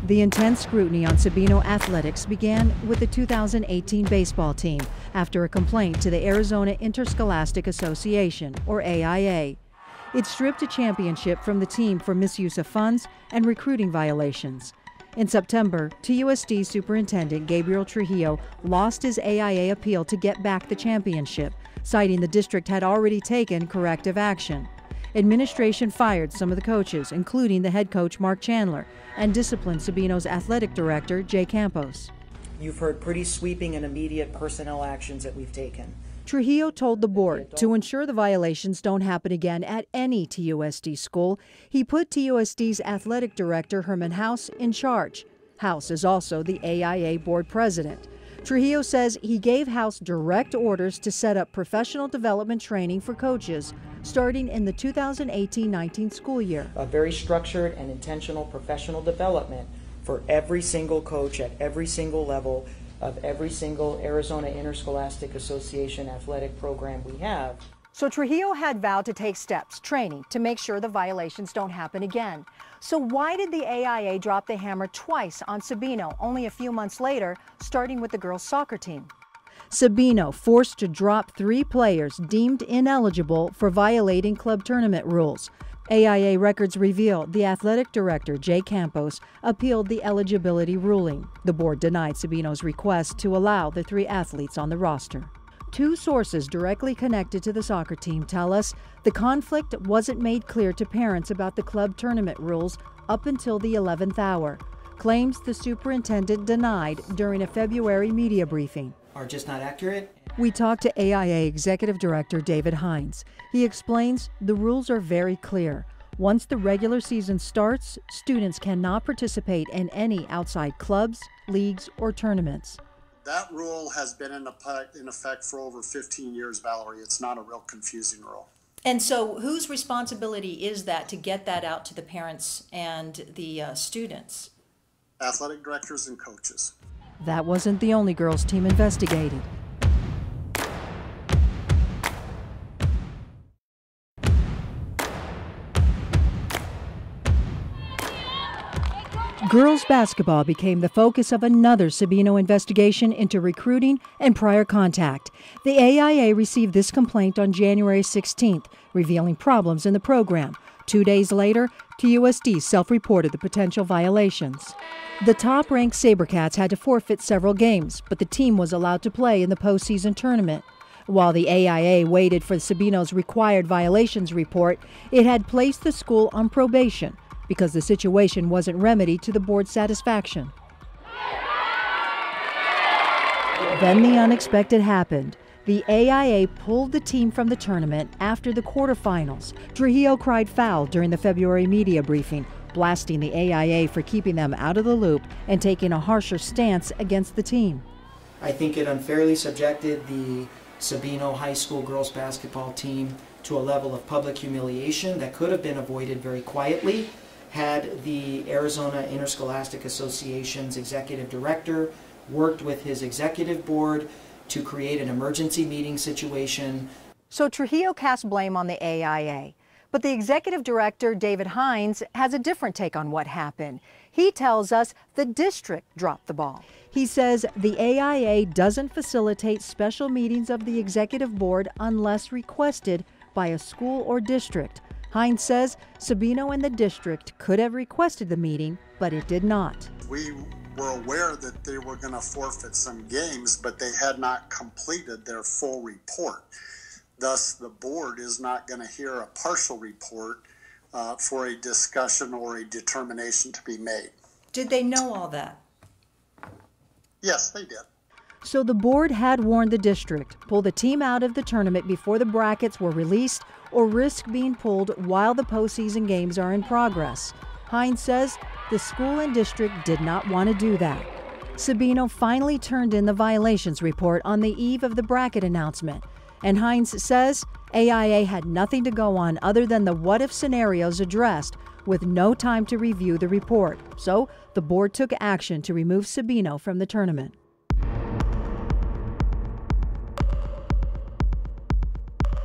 The intense scrutiny on Sabino athletics began with the 2018 baseball team after a complaint to the Arizona Interscholastic Association, or AIA. It stripped a championship from the team for misuse of funds and recruiting violations. In September, TUSD Superintendent Gabriel Trujillo lost his AIA appeal to get back the championship, citing the district had already taken corrective action. Administration fired some of the coaches, including the head coach Mark Chandler, and disciplined Sabino's athletic director Jay Campos. You've heard pretty sweeping and immediate personnel actions that we've taken. Trujillo told the board to ensure the violations don't happen again at any TUSD school, he put TUSD's athletic director Herman House in charge. House is also the AIA board president. Trujillo says he gave House direct orders to set up professional development training for coaches starting in the 2018-19 school year. A very structured and intentional professional development for every single coach at every single level of every single Arizona Interscholastic Association athletic program we have. So Trujillo had vowed to take steps, training, to make sure the violations don't happen again. So why did the AIA drop the hammer twice on Sabino only a few months later, starting with the girls' soccer team? Sabino forced to drop 3 players deemed ineligible for violating club tournament rules. AIA records reveal the athletic director, Jay Campos, appealed the eligibility ruling. The board denied Sabino's request to allow the 3 athletes on the roster. 2 sources directly connected to the soccer team tell us the conflict wasn't made clear to parents about the club tournament rules up until the 11th hour, claims the superintendent denied during a February media briefing. Are just not accurate. We talked to AIA Executive Director David Hines. He explains the rules are very clear. Once the regular season starts, students cannot participate in any outside clubs, leagues, or tournaments. That rule has been in effect for over 15 years, Valerie. It's not a real confusing rule. And so whose responsibility is that to get that out to the parents and the students? Athletic directors and coaches. That wasn't the only girls' team investigated. Girls basketball became the focus of another Sabino investigation into recruiting and prior contact. The AIA received this complaint on January 16th, revealing problems in the program. 2 days later, TUSD self-reported the potential violations. The top-ranked SaberCats had to forfeit several games, but the team was allowed to play in the postseason tournament. While the AIA waited for Sabino's required violations report, it had placed the school on probation because the situation wasn't remedied to the board's satisfaction. Then the unexpected happened. The AIA pulled the team from the tournament after the quarterfinals. Trujillo cried foul during the February media briefing, blasting the AIA for keeping them out of the loop and taking a harsher stance against the team. I think it unfairly subjected the Sabino High School girls basketball team to a level of public humiliation that could have been avoided very quietly had the Arizona Interscholastic Association's executive director worked with his executive board to create an emergency meeting situation. So Trujillo cast blame on the AIA. But the executive director, David Hines, has a different take on what happened. He tells us the district dropped the ball. He says the AIA doesn't facilitate special meetings of the executive board unless requested by a school or district. Hines says Sabino and the district could have requested the meeting, but it did not. We were aware that they were going to forfeit some games, but they had not completed their full report. Thus, the board is not going to hear a partial report for a discussion or a determination to be made. Did they know all that? Yes, they did. So the board had warned the district, pull the team out of the tournament before the brackets were released or risk being pulled while the postseason games are in progress. Hines says the school and district did not want to do that. Sabino finally turned in the violations report on the eve of the bracket announcement. And Hines says AIA had nothing to go on other than the what-if scenarios addressed with no time to review the report. So the board took action to remove Sabino from the tournament.